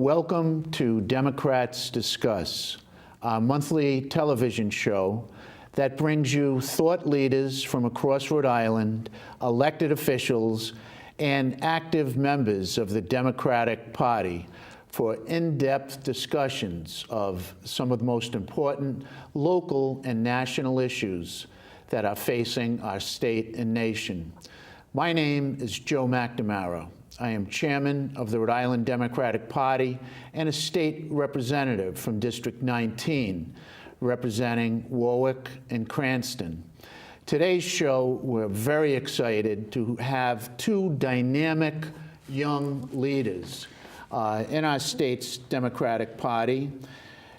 Welcome to Democrats Discuss, our monthly television show that brings you thought leaders from across Rhode Island, elected officials, and active members of the Democratic Party for in-depth discussions of some of the most important local and national issues that are facing our state and nation. My name is Joe McNamara. I am chairman of the Rhode Island Democratic Party and a state representative from District 19, representing Warwick and Cranston. Today's show, we're very excited to have two dynamic young leaders in our state's Democratic Party,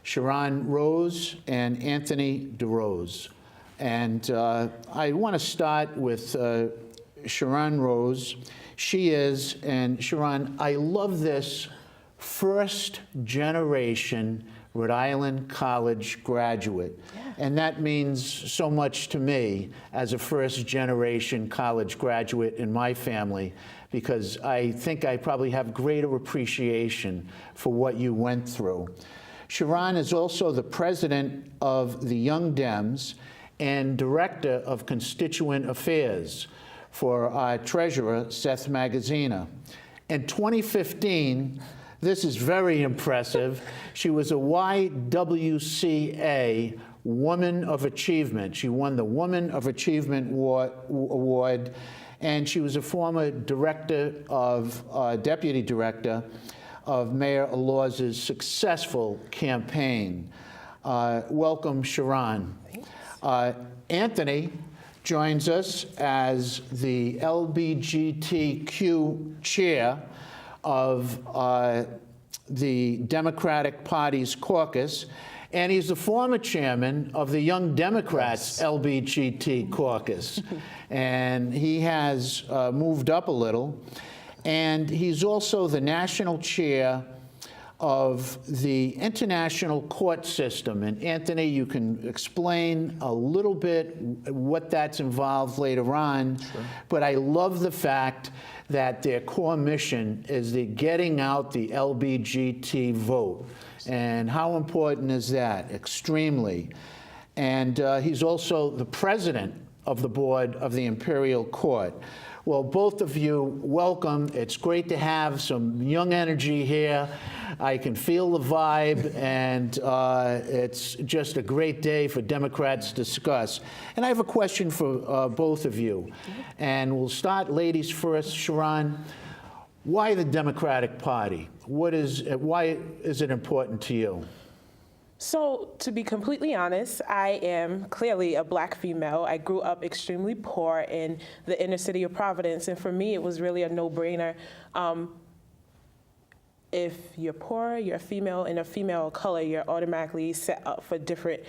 Charon Rose and Anthony DeRose. And I want to start with Charon Rose. She is, and Charon, I love this, first generation Rhode Island College graduate. Yeah. And that means so much to me as a first generation college graduate in my family, because I think I probably have greater appreciation for what you went through. Charon is also the president of the Young Dems and director of constituent affairs for our treasurer, Seth Magaziner. In 2015, this is very impressive, she was a YWCA Woman of Achievement. She won the Woman of Achievement Award, and she was a former director of, deputy director of Mayor Elorza's successful campaign. Welcome, Charon. Anthony joins us as the LGBTQ chair of the Democratic Party's caucus, and he's the former chairman of the Young Democrats LGBT Caucus. And he has moved up a little, and he's also the national chair of the international court system. And Anthony, you can explain a little bit what that's involved later on. Sure. But I love the fact that their core mission is the getting out the LGBT vote. And how important is that? Extremely. And he's also the president of the board of the Imperial Court. Well, both of you, welcome. It's great to have some young energy here. I can feel the vibe, and it's just a great day for Democrats to discuss. And I have a question for both of you. And we'll start, ladies first. Charon, why the Democratic Party? Why is it important to you? So, to be completely honest, I am clearly a black female. I grew up extremely poor in the inner city of Providence, and for me, it was really a no-brainer. If you're poor, you're a female, and a female of color, you're automatically set up for different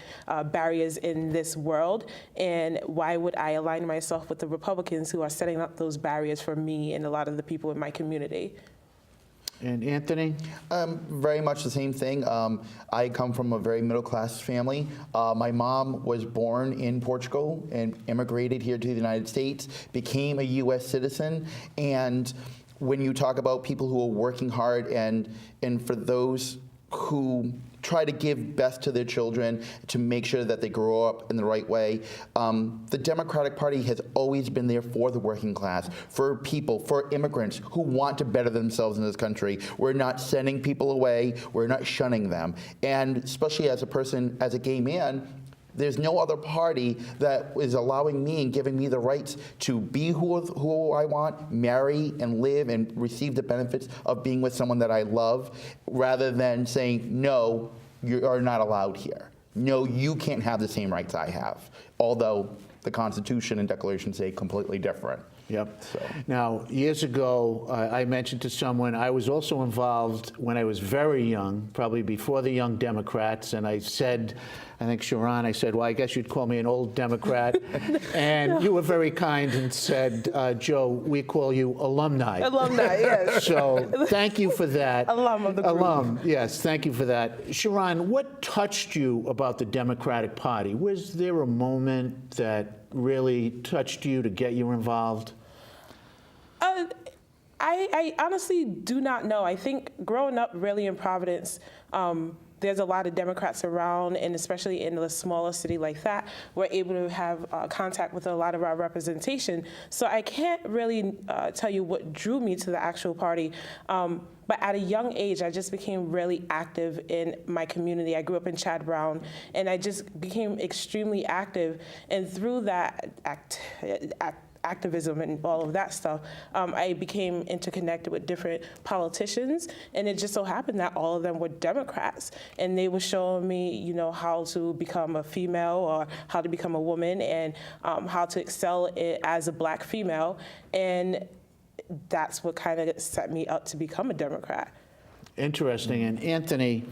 barriers in this world. And why would I align myself with the Republicans who are setting up those barriers for me and a lot of the people in my community? And Anthony? Very much the same thing. I come from a very middle-class family. My mom was born in Portugal and immigrated here to the United States, became a U.S. citizen, and when you talk about people who are working hard and for those who try to give best to their children to make sure that they grow up in the right way. The Democratic Party has always been there for the working class, for people, for immigrants who want to better themselves in this country. We're not sending people away. We're not shunning them. And especially as a person, as a gay man, there's no other party that is allowing me and giving me the rights to be who I want, marry and live and receive the benefits of being with someone that I love, rather than saying, no, you are not allowed here. No, you can't have the same rights I have, although the Constitution and Declaration say completely different. Yep. So. Now, years ago, I mentioned to someone, I was also involved when I was very young, probably before the Young Democrats, and I said, I think Charon, I said, well, I guess you'd call me an old Democrat. And you were very kind and said, Joe, we call you alumni. Alumni, yes. So thank you for that. Alum of the group. Alum, yes, thank you for that. Charon, what touched you about the Democratic Party? Was there a moment that really touched you to get you involved? I honestly do not know. I think growing up really in Providence, there's a lot of Democrats around, and especially in a smaller city like that, we're able to have contact with a lot of our representation. So I can't really tell you what drew me to the actual party. But at a young age, I just became really active in my community. I grew up in Chad Brown, and I just became extremely active. And through that activism and all of that stuff, I became interconnected with different politicians, and it just so happened that all of them were Democrats, and they were showing me, you know, how to become a female or how to become a woman, and how to excel as a Black female, and that's what kind of set me up to become a Democrat. Interesting. And Anthony,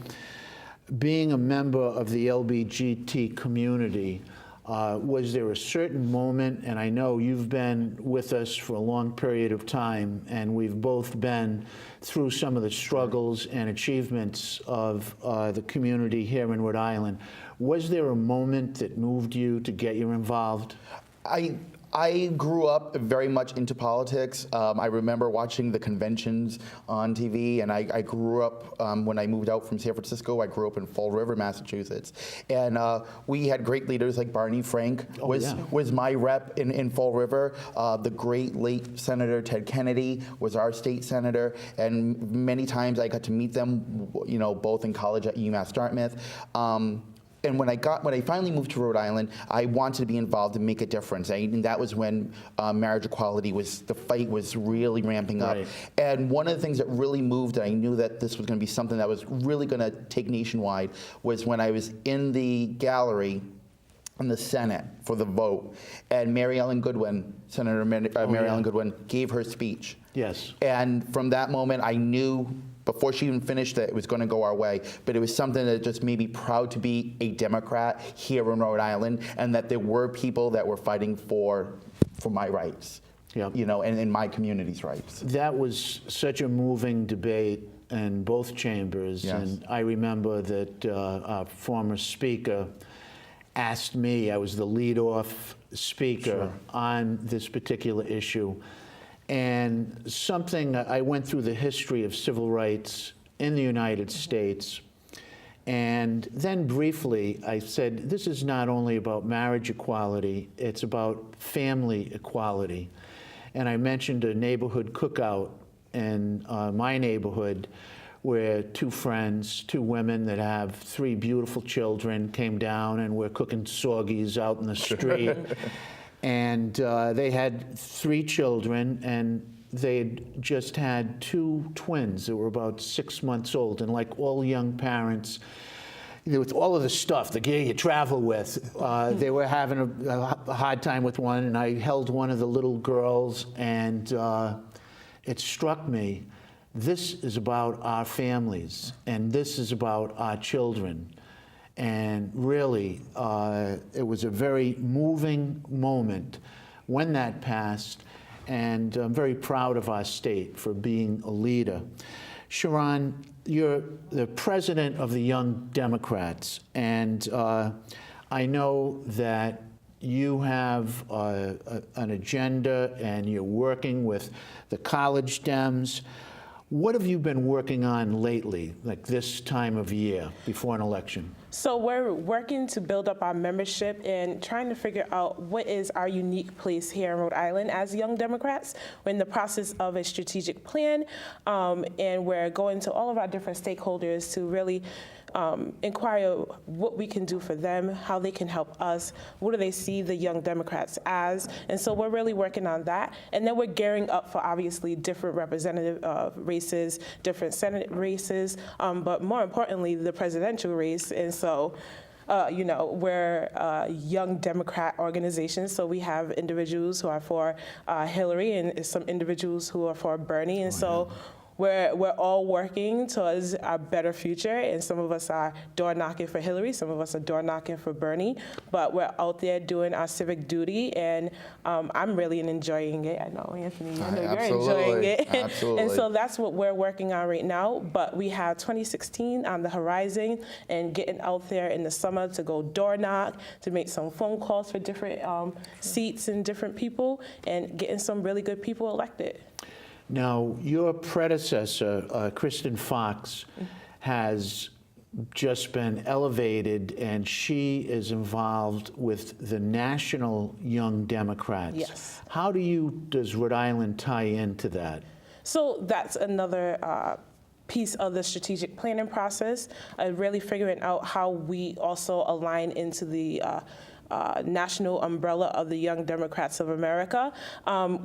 being a member of the LGBT community, was there a certain moment, and I know you've been with us for a long period of time, and we've both been through some of the struggles and achievements of the community here in Rhode Island. Was there a moment that moved you to get you involved? I grew up very much into politics. I remember watching the conventions on TV, and I grew up, when I moved out from San Francisco, I grew up in Fall River, Massachusetts. And we had great leaders like Barney Frank was my rep in Fall River. The great late Senator Ted Kennedy was our state senator, and many times I got to meet them, you know, both in college at UMass Dartmouth. And when I finally moved to Rhode Island, I wanted to be involved and make a difference. And that was when marriage equality the fight was really ramping up. Right. And one of the things that really moved, and I knew that this was going to be something that was really going to take nationwide, was when I was in the gallery in the Senate for the vote, and Mary Ellen Goodwin, Senator Mary Ellen Goodwin, gave her speech. Yes. And from that moment, I knew before she even finished it was going to go our way. But it was something that just made me proud to be a Democrat here in Rhode Island, and that there were people that were fighting for my rights, you know, and my community's rights. That was such a moving debate in both chambers. Yes. And I remember that our former speaker asked me, I was the lead-off speaker on this particular issue. And I went through the history of civil rights in the United States. And then briefly, I said, this is not only about marriage equality, it's about family equality. And I mentioned a neighborhood cookout in my neighborhood where two friends, two women that have 3 beautiful children, came down and were cooking sorgies out in the street. And they had 3 children, and they had just had 2 twins that were about 6 months old. And like all young parents, with all of the stuff, the gear you travel with, they were having a hard time with one. And I held one of the little girls, and it struck me, this is about our families, and this is about our children. And really, it was a very moving moment when that passed, and I'm very proud of our state for being a leader. Charon, you're the president of the Young Democrats, and I know that you have an agenda, and you're working with the college Dems. What have you been working on lately, like this time of year before an election? So we're working to build up our membership and trying to figure out what is our unique place here in Rhode Island as Young Democrats. We're in the process of a strategic plan, and we're going to all of our different stakeholders to really inquire what we can do for them, how they can help us, what do they see the Young Democrats as, and so we're really working on that. And then we're gearing up for obviously different representative races, different Senate races, but more importantly, the presidential race. And so you know, we're a Young Democrat organization, so we have individuals who are for Hillary and some individuals who are for Bernie, and so we're all working towards a better future, and some of us are door knocking for Hillary, some of us are door knocking for Bernie, but we're out there doing our civic duty, and I'm really enjoying it. I know, Anthony, I know you're enjoying it. Absolutely. And so that's what we're working on right now, but we have 2016 on the horizon, and getting out there in the summer to go door knock, to make some phone calls for different seats and different people, and getting some really good people elected. Now, your predecessor, Kristen Fox, has just been elevated, and she is involved with the National Young Democrats. Yes. How does Rhode Island tie into that? So that's another piece of the strategic planning process, really figuring out how we also align into the national umbrella of the Young Democrats of America.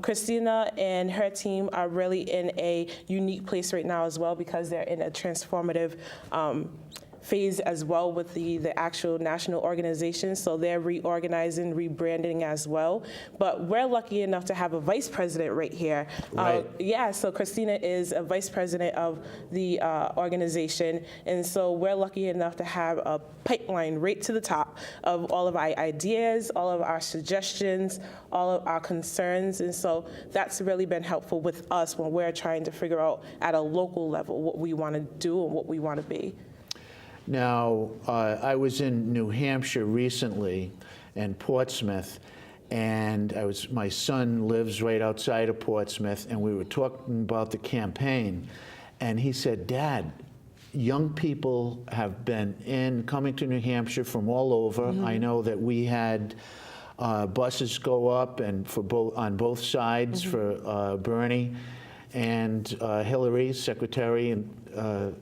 Christina and her team are really in a unique place right now as well, because they're in a transformative phase as well with the actual national organization. So they're reorganizing, rebranding as well. But we're lucky enough to have a vice president right here. Right. Yeah, so Christina is a vice president of the organization. And so we're lucky enough to have a pipeline right to the top of all of our ideas, all of our suggestions, all of our concerns. And so that's really been helpful with us when we're trying to figure out at a local level what we want to do and what we want to be. Now, I was in New Hampshire recently, and Portsmouth, and my son lives right outside of Portsmouth, and we were talking about the campaign, and he said, "Dad, young people have been coming to New Hampshire from all over." Mm-hmm. I know that we had buses go up and on both sides mm-hmm. for Bernie and Hillary, Secretary, and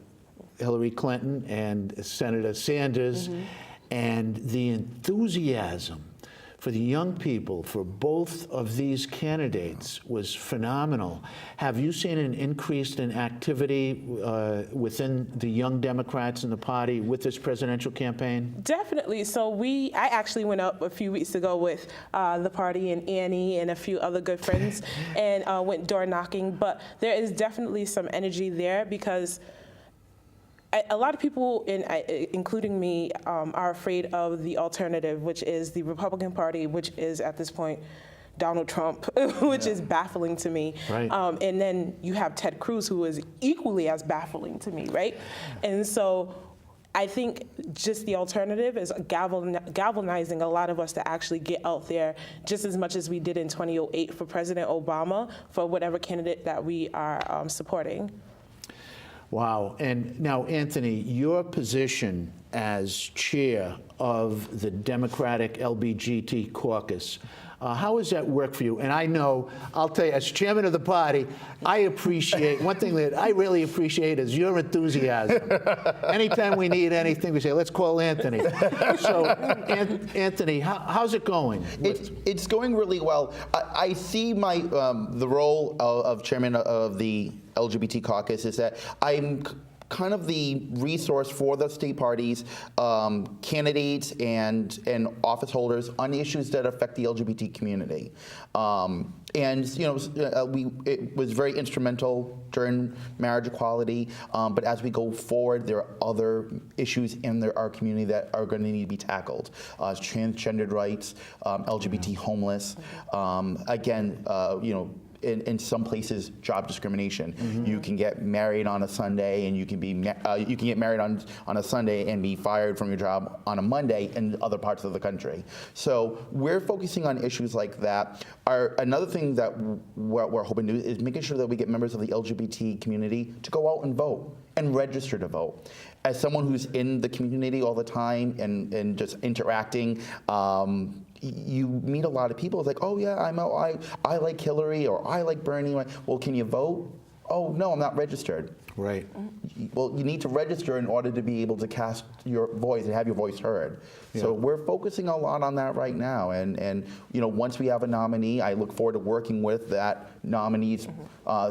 Hillary Clinton and Senator Sanders, mm-hmm. and the enthusiasm for the young people for both of these candidates was phenomenal. Have you seen an increase in activity within the Young Democrats in the party with this presidential campaign? Definitely. So I actually went up a few weeks ago with the party and Annie and a few other good friends and went door knocking. But there is definitely some energy there, because a lot of people, including me, are afraid of the alternative, which is the Republican Party, which is at this point Donald Trump, which is baffling to me. Right. And then you have Ted Cruz, who is equally as baffling to me, right? And so I think just the alternative is galvanizing a lot of us to actually get out there just as much as we did in 2008 for President Obama, for whatever candidate that we are supporting. Wow. And now, Anthony, your position as chair of the Democratic LGBT Caucus, how does that work for you? And I know, I'll tell you, as chairman of the party, I appreciate, one thing that I really appreciate is your enthusiasm. Anytime we need anything, we say, let's call Anthony. So, Anthony, how's it going? It's going really well. I see the role of chairman of the LGBT Caucus is that I'm kind of the resource for the state parties, candidates, and office holders on issues that affect the LGBT community. And it was very instrumental during marriage equality. But as we go forward, there are other issues in our community that are going to need to be tackled: transgendered rights, LGBT homeless. In some places, job discrimination. Mm-hmm. You can get married on a Sunday, and you can get married on a Sunday and be fired from your job on a Monday in other parts of the country. So we're focusing on issues like that. Another thing that we're hoping to do is making sure that we get members of the LGBT community to go out and vote and register to vote. As someone who's in the community all the time and just interacting, you meet a lot of people. It's like, oh yeah, I like Hillary, or I like Bernie. Well, can you vote? Oh no, I'm not registered. Right. Well, you need to register in order to be able to cast your voice and have your voice heard. Yeah. So we're focusing a lot on that right now. And once we have a nominee, I look forward to working with that nominee's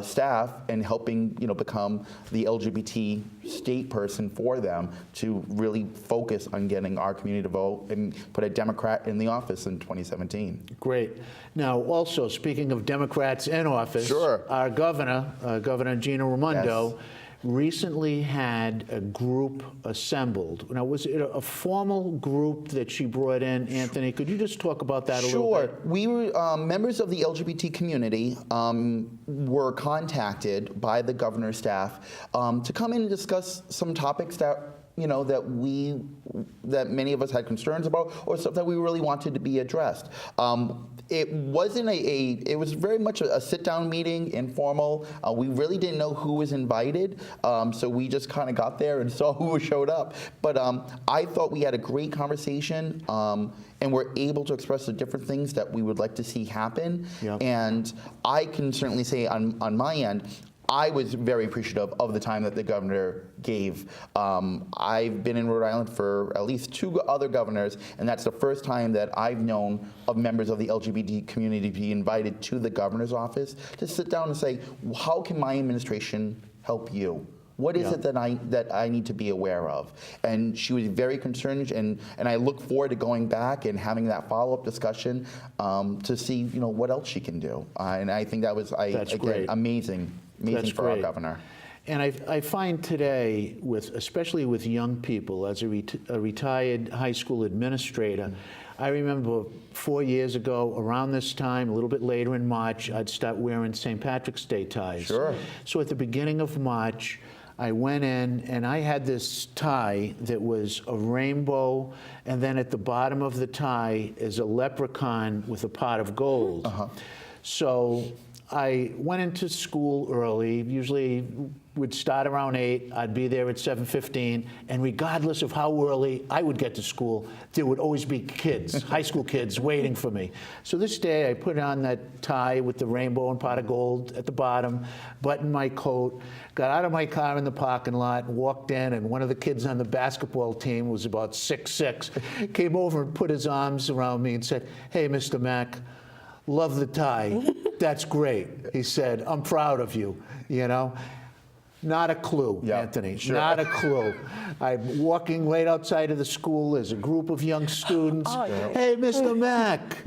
staff and helping become the LGBT state person for them to really focus on getting our community to vote and put a Democrat in the office in 2017. Great. Now, also speaking of Democrats in office, sure. Our Governor Gina Raimondo. Yes. Recently had a group assembled. Now, was it a formal group that she brought in, Anthony? Could you just talk about that a little bit? Sure. We were, members of the LGBT community were contacted by the governor's staff to come in and discuss some topics that that many of us had concerns about, or stuff that we really wanted to be addressed. It wasn't it was very much a sit-down meeting, informal. We really didn't know who was invited, so we just kind of got there and saw who showed up. But I thought we had a great conversation, and we're able to express the different things that we would like to see happen. Yep. And I can certainly say on my end, I was very appreciative of the time that the governor gave. I've been in Rhode Island for at least 2 other governors, and that's the first time that I've known of members of the LGBT community be invited to the governor's office to sit down and say, how can my administration help you? What is it that I need to be aware of? And she was very concerned, and I look forward to going back and having that follow-up discussion to see what else she can do. And I think that was great. amazing for our governor. And I find today, especially with young people, as a retired high school administrator, I remember 4 years ago, around this time, a little bit later in March, I'd start wearing St. Patrick's Day ties. Sure. So at the beginning of March, I went in and I had this tie that was a rainbow, and then at the bottom of the tie is a leprechaun with a pot of gold. So I went into school early, usually would start around 8, I'd be there at 7:15, and regardless of how early I would get to school, there would always be kids, high school kids, waiting for me. So this day I put on that tie with the rainbow and pot of gold at the bottom, buttoned my coat, got out of my car in the parking lot, walked in, and one of the kids on the basketball team was about 6'6", came over and put his arms around me and said, "Hey, Mr. Mack, love the tie. That's great." He said, "I'm proud of you," Not a clue, Anthony, sure. Not a clue. I'm walking right outside of the school. There's a group of young students. "Hey, Mr. Mack,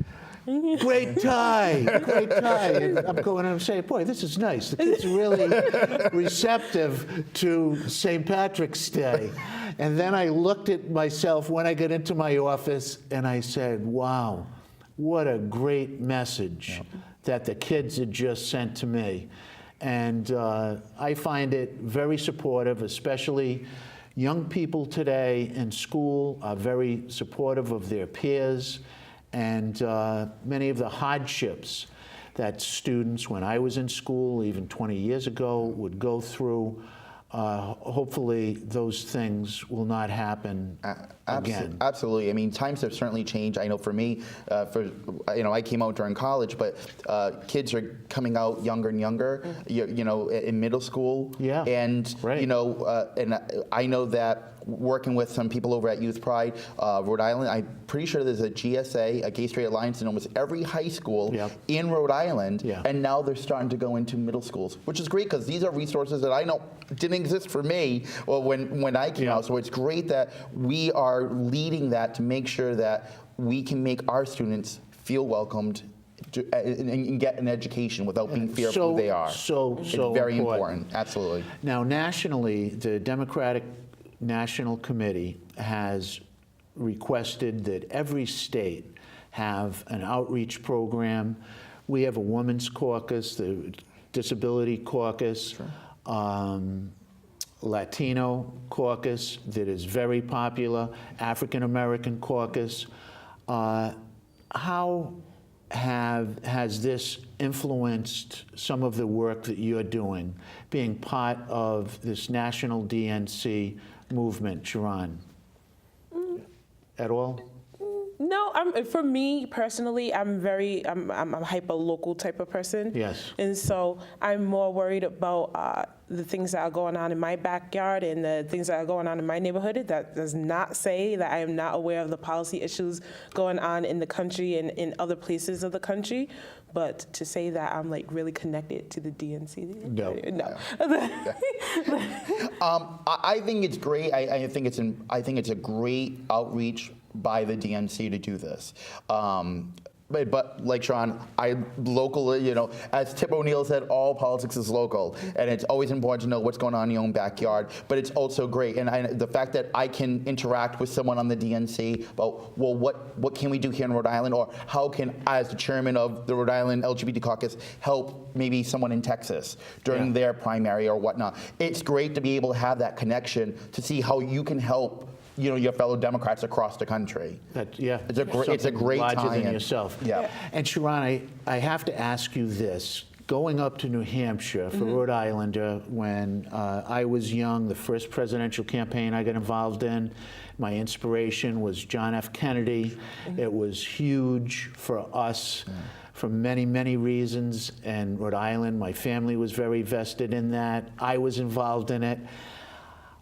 great tie, great tie." And I'm going and I'm saying, boy, this is nice. The kids are really receptive to St. Patrick's Day. And then I looked at myself when I got into my office and I said, wow, what a great message that the kids had just sent to me. And I find it very supportive, especially young people today in school are very supportive of their peers, and many of the hardships that students, when I was in school, even 20 years ago, would go through. Hopefully those things will not happen again. Absolutely. I mean, times have certainly changed. I know for me, I came out during college, but kids are coming out younger and younger, in middle school. Yeah, and, right. And I know that working with some people over at Youth Pride, Rhode Island, I'm pretty sure there's a GSA, a Gay Straight Alliance, in almost every high school in Rhode Island, and now they're starting to go into middle schools, which is great because these are resources that I know didn't exist for me when I came out. So it's great that we are leading that to make sure that we can make our students feel welcomed and get an education without being fearful of who they are. So it's very important. Absolutely. Now, nationally, the Democratic National Committee has requested that every state have an outreach program. We have a women's caucus, the Disability Caucus, Latino caucus that is very popular, African American caucus. How has this influenced some of the work that you're doing, being part of this national DNC movement, Charon? At all? No, for me personally, I'm a hyper-local type of person. Yes. And so I'm more worried about the things that are going on in my backyard and the things that are going on in my neighborhood. That does not say that I am not aware of the policy issues going on in the country and in other places of the country. But to say that I'm really connected to the DNC, no. I think it's great. I think it's a great outreach by the DNC to do this. But like Sean, local, as Tip O'Neill said, all politics is local, and it's always important to know what's going on in your own backyard. But it's also great, and the fact that I can interact with someone on the DNC about, well, what can we do here in Rhode Island, or how can I, as the chairman of the Rhode Island LGBT Caucus, help maybe someone in Texas during their primary or whatnot. It's great to be able to have that connection to see how you can help your fellow Democrats across the country. It's a great larger time. than yourself. Yeah. And Charon, I have to ask you this. Going up to New Hampshire for Rhode Islander when I was young, the first presidential campaign I got involved in, my inspiration was John F. Kennedy. It was huge for us for many, many reasons. And Rhode Island, my family was very vested in that. I was involved in it.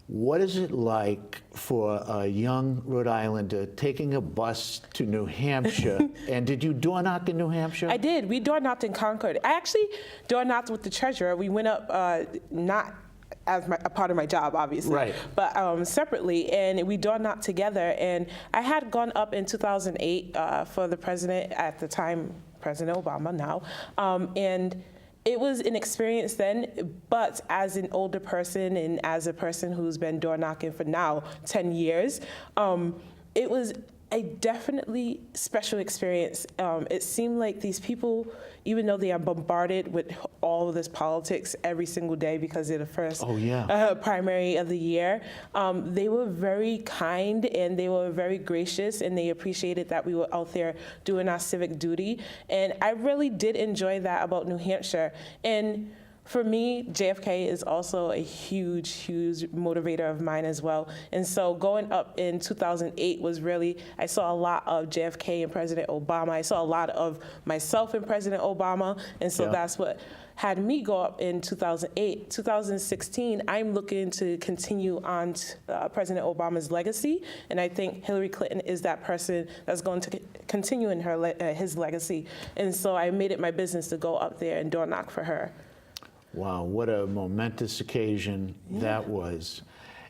What is it like for a young Rhode Islander taking a bus to New Hampshire? And did you door knock in New Hampshire? I did. We door knocked in Concord. I actually door knocked with the treasurer. We went up not as a part of my job, obviously, right, but separately, and we door knocked together. And I had gone up in 2008 for the president at the time, President Obama now, and it was an experience then, but as an older person and as a person who's been door knocking for now 10 years, it was a definitely special experience. It seemed like these people, even though they are bombarded with all of this politics every single day because they're the first primary of the year, they were very kind and they were very gracious, and they appreciated that we were out there doing our civic duty. And I really did enjoy that about New Hampshire. And for me, JFK is also a huge, huge motivator of mine as well. And so going up in 2008 was really, I saw a lot of JFK and President Obama. I saw a lot of myself and President Obama. And so that's what had me go up in 2008. 2016, I'm looking to continue on President Obama's legacy. And I think Hillary Clinton is that person that's going to continue in his legacy. And so I made it my business to go up there and door knock for her. Wow, what a momentous occasion that was.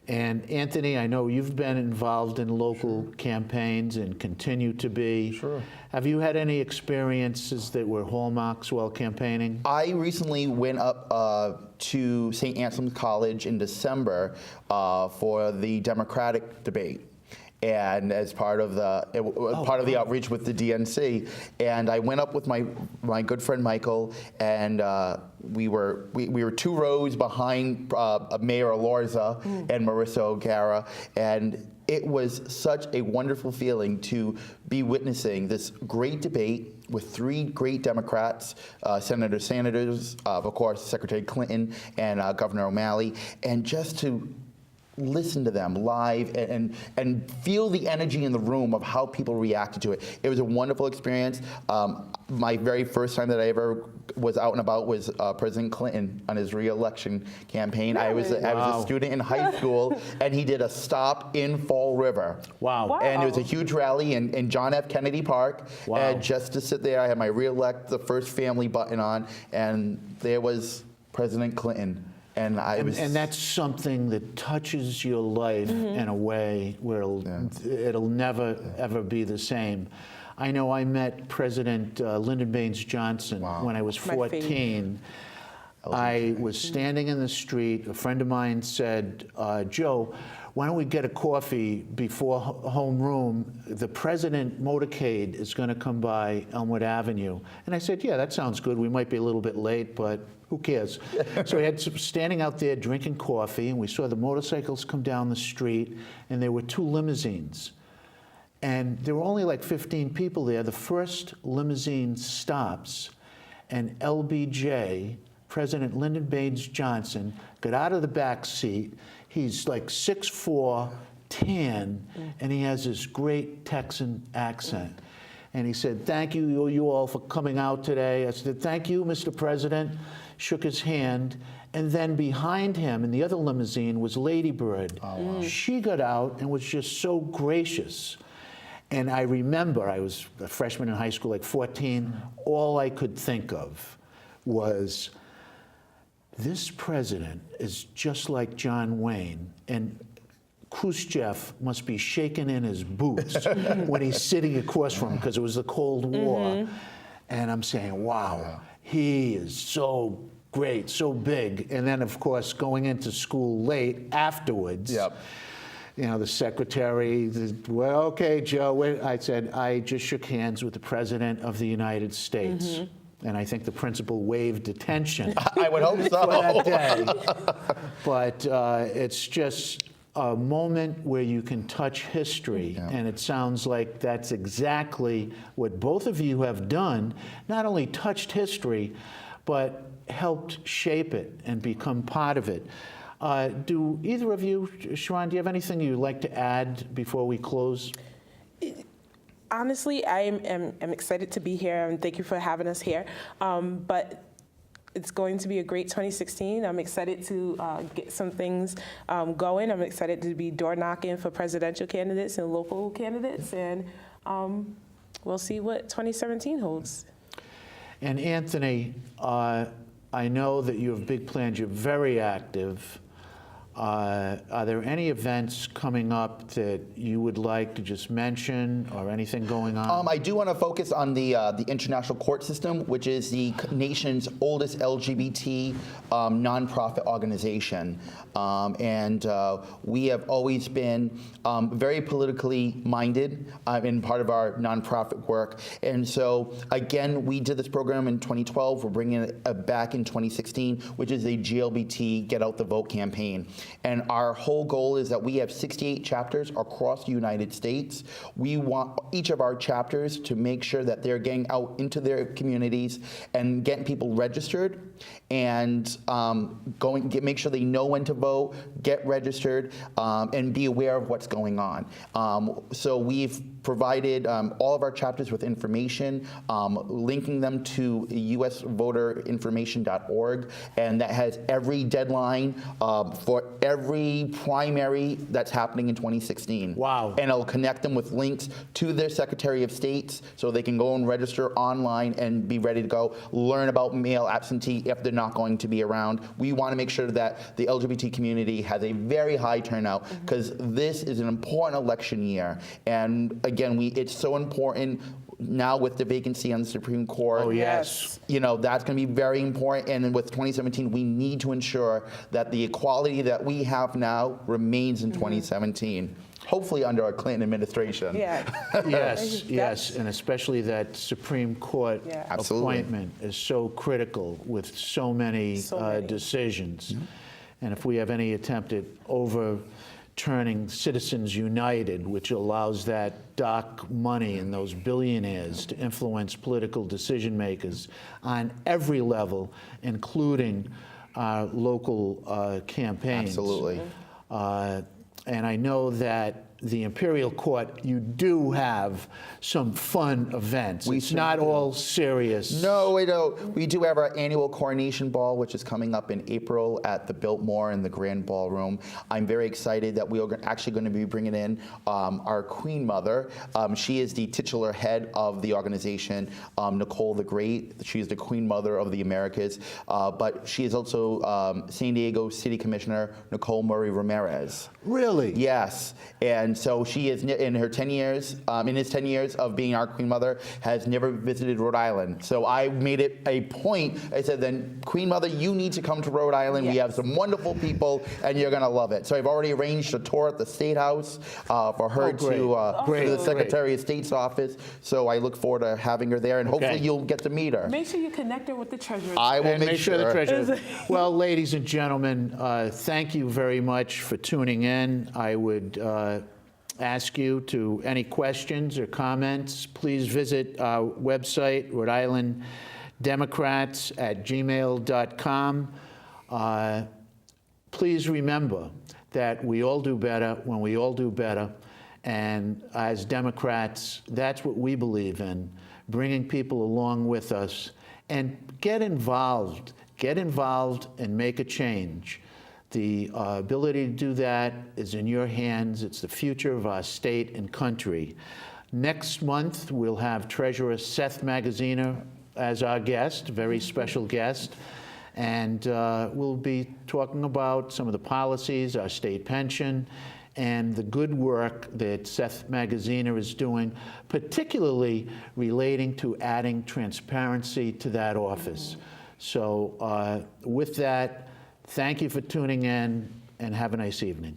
And Anthony, I know you've been involved in local campaigns and continue to be. Sure. Have you had any experiences that were hallmarks while campaigning? I recently went up to St. Anselm's College in December for the Democratic debate. And as part of the outreach with the DNC, and I went up with my good friend Michael, and we were 2 rows behind Mayor Alorza and Marissa O'Gara, and it was such a wonderful feeling to be witnessing this great debate with 3 great Democrats, senators, of course, Secretary Clinton and Governor O'Malley, and just to listen to them live and feel the energy in the room of how people reacted to it. It was a wonderful experience. My very first time that I ever was out and about was President Clinton on his re-election campaign. Really? I was a student in high school, and he did a stop in Fall River. Wow. And it was a huge rally in John F. Kennedy Park. Wow. And just to sit there, I had my re-elect the first family button on, and there was President Clinton. And that's something that touches your life in a way where it'll never, ever be the same. I know I met President Lyndon Baines Johnson when I was 14. I was standing in the street. A friend of mine said, Joe, why don't we get a coffee before homeroom? The president motorcade is going to come by Elmwood Avenue. And I said, yeah, that sounds good. We might be a little bit late, but who cares? So we had standing out there drinking coffee, and we saw the motorcycles come down the street, and there were 2 limousines. And there were only like 15 people there. The first limousine stops, and LBJ, President Lyndon Baines Johnson, got out of the back seat. He's like 6'4", tan, and he has this great Texan accent. And he said, thank you all for coming out today. I said, thank you, Mr. President. Shook his hand. And then behind him in the other limousine was Lady Bird. Oh, wow. She got out and was just so gracious. And I remember, I was a freshman in high school, like 14. All I could think of was, this president is just like John Wayne. And Khrushchev must be shaking in his boots when he's sitting across from him, because it was the Cold War. And I'm saying, wow, he is so great, so big. And then, of course, going into school late afterwards, you know, the secretary, well, okay, Joe, I said, I just shook hands with the President of the United States. And I think the principal waived detention I would hope so. for that day. But it's just a moment where you can touch history, and it sounds like that's exactly what both of you have done, not only touched history, but helped shape it and become part of it. Do either of you, Charon, do you have anything you'd like to add before we close? Honestly, I am excited to be here, and thank you for having us here. But it's going to be a great 2016. I'm excited to get some things going. I'm excited to be door knocking for presidential candidates and local candidates, and we'll see what 2017 holds. And Anthony, I know that you have big plans. You're very active. Are there any events coming up that you would like to just mention, or anything going on? I do want to focus on the International Court System, which is the nation's oldest LGBT nonprofit organization. And we have always been very politically minded in part of our nonprofit work. And so, again, we did this program in 2012. We're bringing it back in 2016, which is a GLBT Get Out the Vote campaign. And our whole goal is that we have 68 chapters across the United States. We want each of our chapters to make sure that they're getting out into their communities and getting people registered, and make sure they know when to vote, get registered, and be aware of what's going on. So we've provided all of our chapters with information, linking them to usvoterinformation.org, and that has every deadline for every primary that's happening in 2016. Wow. And it'll connect them with links to their Secretary of States so they can go and register online and be ready to go, learn about mail absentee if they're not going to be around. We want to make sure that the LGBT community has a very high turnout, because this is an important election year. And again, it's so important now with the vacancy on the Supreme Court. Oh, yes. You know, that's going to be very important. And with 2017, we need to ensure that the equality that we have now remains in 2017. Hopefully under a Clinton administration. Yes, and especially that Supreme Court appointment is so critical with so many decisions. And if we have any attempt at overturning Citizens United, which allows that dark money and those billionaires to influence political decision makers on every level, including local campaigns. Absolutely. And I know that the Imperial Court, you do have some fun events. It's not all serious. No, we don't. We do have our annual coronation ball, which is coming up in April at the Biltmore in the Grand Ballroom. I'm very excited that we are actually going to be bringing in our Queen Mother. She is the titular head of the organization, Nicole the Great. She is the Queen Mother of the Americas, but she is also San Diego City Commissioner Nicole Murray Ramirez. Really? Yes, and so she is in her 10 years, in his 10 years of being our Queen Mother, has never visited Rhode Island. So I made it a point. I said, then Queen Mother, you need to come to Rhode Island. Yes. We have some wonderful people, and you're gonna love it. So I've already arranged a tour at the State House for her to the Secretary of State's office. So I look forward to having her there, and hopefully you'll get to meet her. Make sure you connect her with the treasurer. I will make sure. The treasurer. Well, ladies and gentlemen, thank you very much for tuning in. I would ask you to any questions or comments, please visit our website, Rhode Island Democrats @gmail.com. Please remember that we all do better when we all do better. And as Democrats, that's what we believe in, bringing people along with us. And get involved and make a change. The ability to do that is in your hands. It's the future of our state and country. Next month, we'll have Treasurer Seth Magaziner as our guest, very special guest. And we'll be talking about some of the policies, our state pension, and the good work that Seth Magaziner is doing, particularly relating to adding transparency to that office. So with that, thank you for tuning in, and have a nice evening.